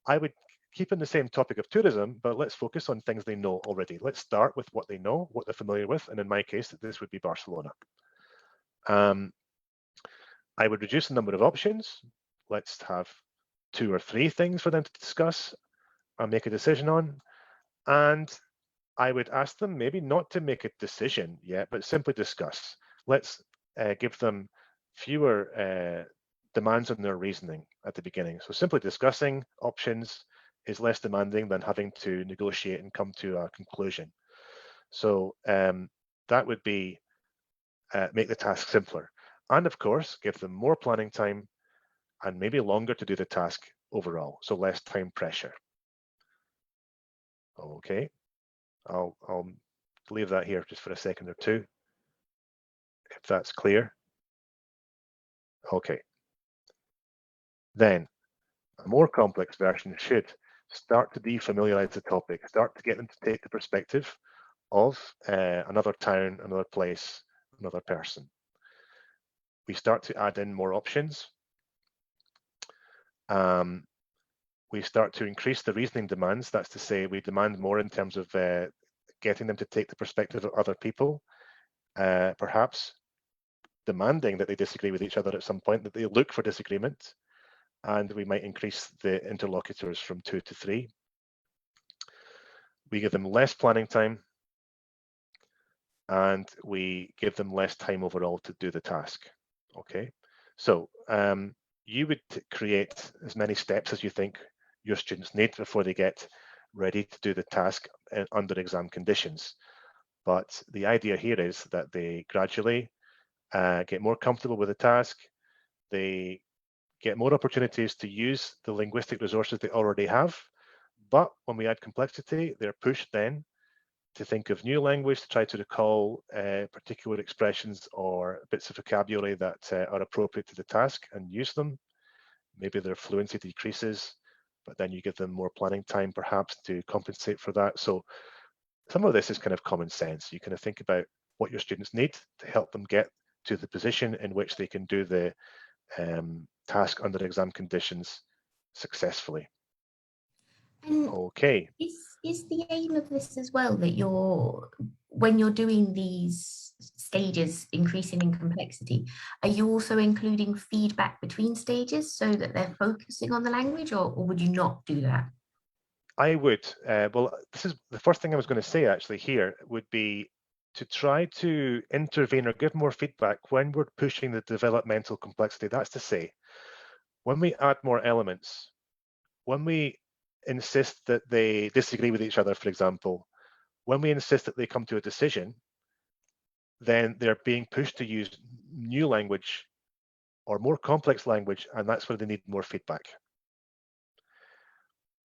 I would keep in the same topic of tourism, but let's focus on things they know already. Let's start with what they know, what they're familiar with, and in my case, this would be Barcelona. I would reduce the number of options. Let's have 2 or 3 things for them to discuss and make a decision on. And I would ask them maybe not to make a decision yet, but simply discuss. Let's give them fewer demands on their reasoning at the beginning. So simply discussing options is less demanding than having to negotiate and come to a conclusion. So that would be make the task simpler. And of course, give them more planning time and maybe longer to do the task overall, so less time pressure. Okay, I'll leave that here just for a second or two, if that's clear. Okay. Then a more complex version should start to defamiliarize the topic, start to get them to take the perspective of another town, another place, another person. We start to add in more options. We start to increase the reasoning demands. That's to say, we demand more in terms of getting them to take the perspective of other people, perhaps demanding that they disagree with each other at some point, that they look for disagreement, and we might increase the interlocutors from 2 to 3. We give them less planning time, and we give them less time overall to do the task. Okay, so you would create as many steps as you think your students need before they get ready to do the task under exam conditions. But the idea here is that they gradually get more comfortable with the task. They get more opportunities to use the linguistic resources they already have. But when we add complexity, they're pushed then to think of new language, to try to recall particular expressions or bits of vocabulary that are appropriate to the task and use them. Maybe their fluency decreases, but then you give them more planning time perhaps to compensate for that. So some of this is kind of common sense. You kind of think about what your students need to help them get to the position in which they can do the task under exam conditions successfully. And okay. is is the aim of this as well that when you're doing these stages increasing in complexity, are you also including feedback between stages so that they're focusing on the language, or would you not do that? I would. Well, this is the first thing I was going to say actually here would be to try to intervene or give more feedback when we're pushing the developmental complexity. That's to say, when we add more elements, when we insist that they disagree with each other, for example, when we insist that they come to a decision, then they're being pushed to use new language or more complex language, and that's where they need more feedback.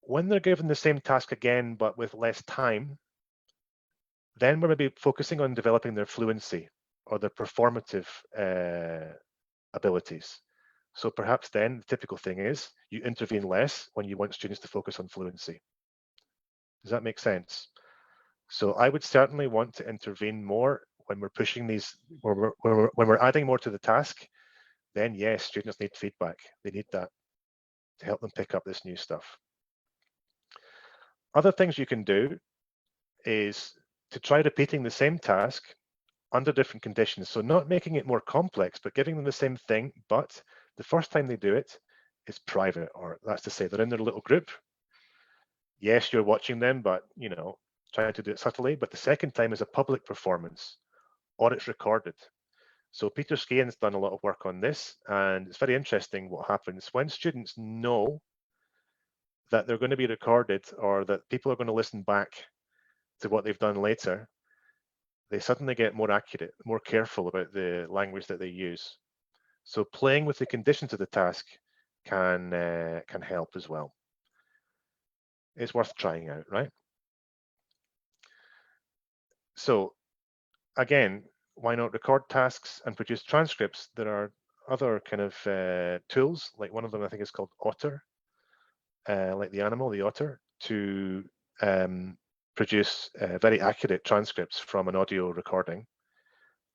When they're given the same task again, but with less time, then we're maybe focusing on developing their fluency or their performative abilities. So perhaps then the typical thing is you intervene less when you want students to focus on fluency. Does that make sense? So I would certainly want to intervene more when we're pushing these, when we're adding more to the task. Then yes, students need feedback. They need that to help them pick up this new stuff. Other things you can do is to try repeating the same task under different conditions. So not making it more complex, but giving them the same thing, but the first time they do it is private, or that's to say they're in their little group. Yes, you're watching them, but trying to do it subtly. But the second time is a public performance, or it's recorded. So Peter Skehan's done a lot of work on this, and it's very interesting what happens when students know that they're going to be recorded or that people are going to listen back to what they've done later. They suddenly get more accurate, more careful about the language that they use. So playing with the conditions of the task can help as well. It's worth trying out, right? So again, why not record tasks and produce transcripts? There are other kind of tools, like one of them I think is called Otter, like the animal, the otter, to produce very accurate transcripts from an audio recording.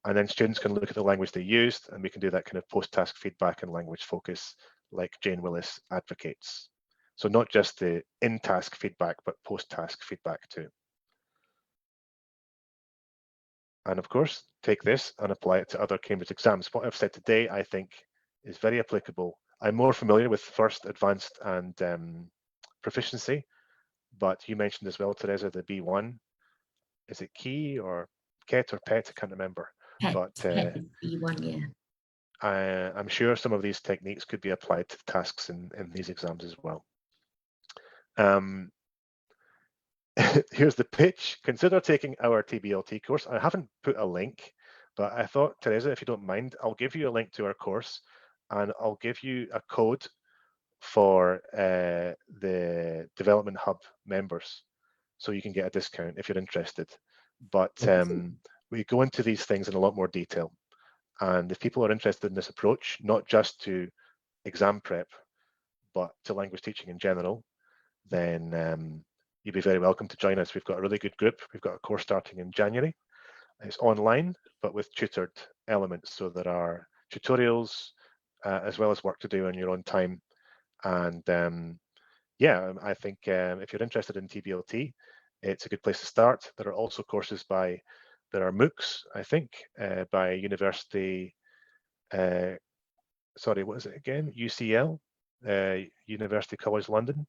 And then students can look at the language they used, and we can do that kind of post-task feedback and language focus like Jane Willis advocates. So not just the in-task feedback, but post-task feedback too. And of course, take this and apply it to other Cambridge exams. What I've said today, I think, is very applicable. I'm more familiar with first, advanced, and proficiency, but you mentioned as well, Teresa, the B1. Is it key or KET or PET? I can't remember. PET is B1, yeah. I'm sure some of these techniques could be applied to tasks in these exams as well. Here's the pitch. Consider taking our TBLT course. I haven't put a link, but I thought, Teresa, if you don't mind, I'll give you a link to our course, and I'll give you a code for the Development Hub members, so you can get a discount if you're interested. But we go into these things in a lot more detail. And if people are interested in this approach, not just to exam prep, but to language teaching in general, then you'd be very welcome to join us. We've got a really good group. We've got a course starting in January. It's online, but with tutored elements. So there are tutorials as well as work to do on your own time. And yeah, I think if you're interested in TBLT, it's a good place to start. There are also courses there are MOOCs, I think, by university, sorry, what is it again? UCL, University College London,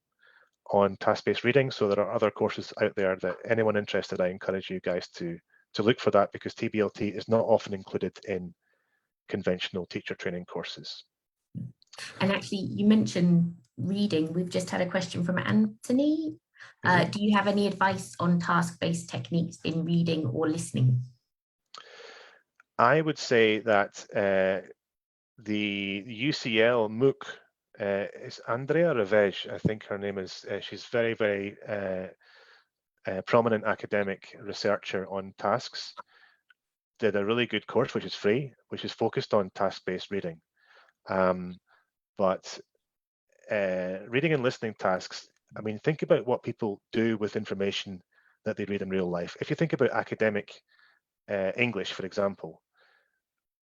on task-based reading. So there are other courses out there that anyone interested, I encourage you guys to look for that, because TBLT is not often included in conventional teacher training courses. And actually, you mentioned reading. We've just had a question from Anthony. Do you have any advice on task-based techniques in reading or listening? I would say that the UCL MOOC is Andrea Revej, I think her name is. She's very, very prominent academic researcher on tasks. Did a really good course, which is free, which is focused on task-based reading. But reading and listening tasks, I mean, think about what people do with information that they read in real life. If you think about academic English, for example,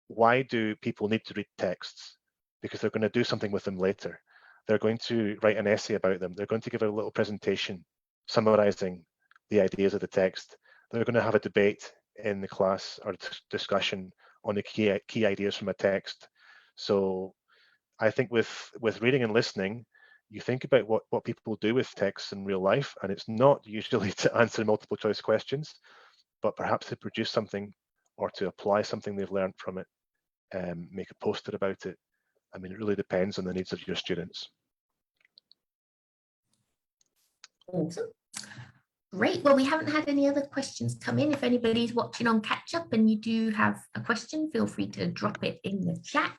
why do people need to read texts? Because they're going to do something with them later. They're going to write an essay about them. They're going to give a little presentation summarizing the ideas of the text. They're going to have a debate in the class or discussion on the key ideas from a text. So I think with reading and listening, you think about what people do with texts in real life, and it's not usually to answer multiple choice questions, but perhaps to produce something or to apply something they've learned from it, make a poster about it. I mean, it really depends on the needs of your students. Awesome. Great. Well, we haven't had any other questions come in. If anybody's watching on catch up and you do have a question, feel free to drop it in the chat.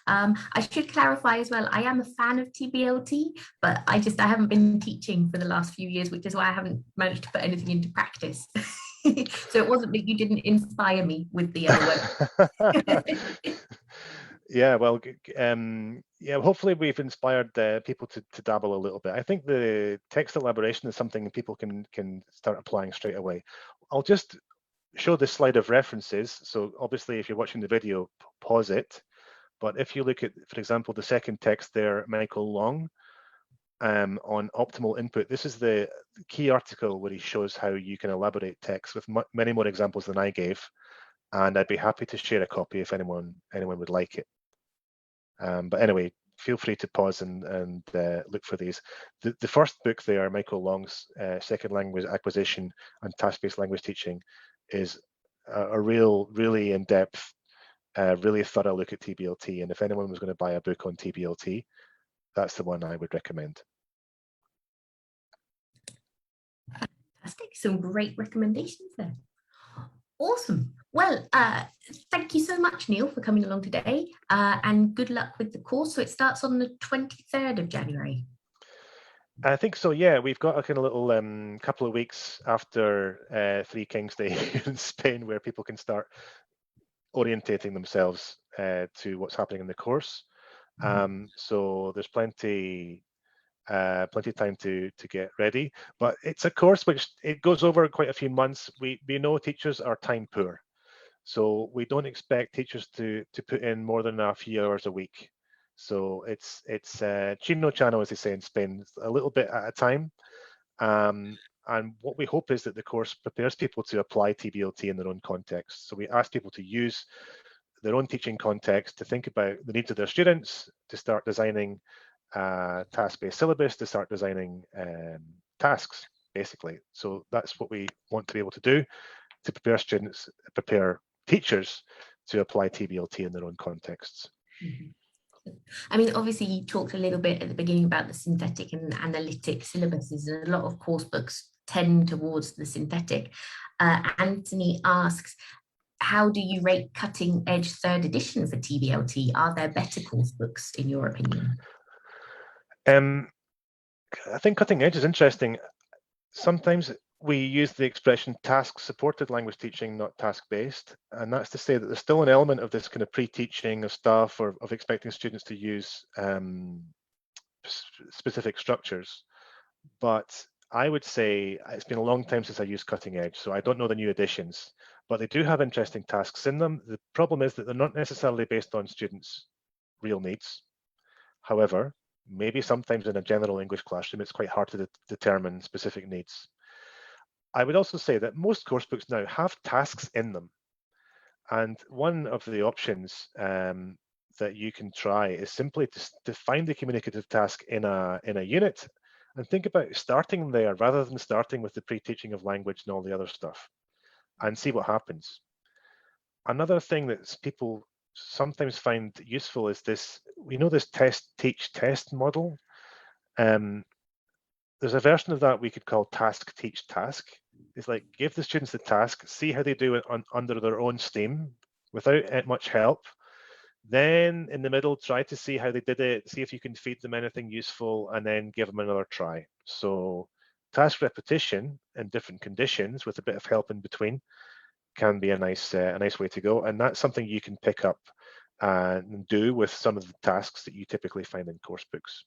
I should clarify as well, I am a fan of TBLT, but I haven't been teaching for the last few years, which is why I haven't managed to put anything into practice. So it wasn't that you didn't inspire me with the other one. Yeah, well, yeah, hopefully we've inspired people to dabble a little bit. I think the text elaboration is something people can start applying straight away. I'll just show this slide of references. So obviously, if you're watching the video, pause it. But if you look at, for example, the second text there, Michael Long, on optimal input, this is the key article where he shows how you can elaborate text with many more examples than I gave. And I'd be happy to share a copy if anyone would like it. But anyway, feel free to pause and look for these. The first book there, Michael Long's Second Language Acquisition and Task-Based Language Teaching, is a really in-depth, really thorough look at TBLT. And if anyone was going to buy a book on TBLT, that's the one I would recommend. Fantastic. Some great recommendations there. Awesome. Well, thank you so much, Neil, for coming along today, and good luck with the course. So it starts on the 23rd of January. I think so, yeah. We've got a kind of little couple of weeks after Three Kings Day in Spain where people can start orientating themselves to what's happening in the course. So there's plenty of time to get ready, but it's a course which it goes over quite a few months. We know teachers are time poor, so we don't expect teachers to put in more than a few hours a week. So it's chino chano, as they say in Spain, a little bit at a time. And what we hope is that the course prepares people to apply TBLT in their own context. So we ask people to use their own teaching context to think about the needs of their students, to start designing task-based syllabus, to start designing tasks, basically. So that's what we want to be able to do, to prepare teachers to apply TBLT in their own contexts. I mean, obviously you talked a little bit at the beginning about the synthetic and analytic syllabuses, and a lot of course books tend towards the synthetic. Anthony asks, how do you rate Cutting Edge third edition for TBLT? Are there better course books in your opinion? I think Cutting Edge is interesting. Sometimes we use the expression task-supported language teaching, not task-based, and that's to say that there's still an element of this kind of pre-teaching of stuff, or of expecting students to use specific structures. But I would say it's been a long time since I used Cutting Edge, so I don't know the new editions, but they do have interesting tasks in them. The problem is that they're not necessarily based on students' real needs. However, maybe sometimes in a general English classroom, it's quite hard to determine specific needs. I would also say that most course books now have tasks in them. And one of the options that you can try is simply to find the communicative task in a unit and think about starting there rather than starting with the pre-teaching of language and all the other stuff, and see what happens. Another thing that people sometimes find useful is this, we know this test, teach, test model. There's a version of that we could call task, teach, task. It's like, give the students the task, see how they do it under their own steam without much help. Then in the middle, try to see how they did it, see if you can feed them anything useful, and then give them another try. So task repetition in different conditions with a bit of help in between can be a nice way to go. And that's something you can pick up and do with some of the tasks that you typically find in course books.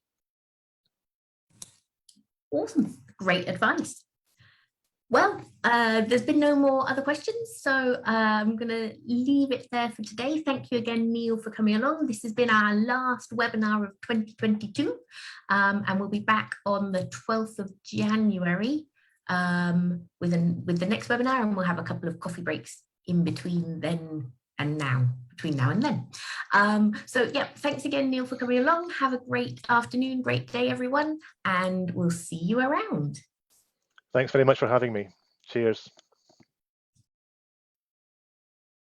Awesome, great advice. Well, there's been no more other questions, so I'm going to leave it there for today. Thank you again, Neil, for coming along. This has been our last webinar of 2022, and we'll be back on the 12th of January with the next webinar, and we'll have a couple of coffee breaks in between then and now, between now and then. So yeah, thanks again, Neil, for coming along. Have a great afternoon, great day, everyone, and we'll see you around. Thanks very much for having me. Cheers.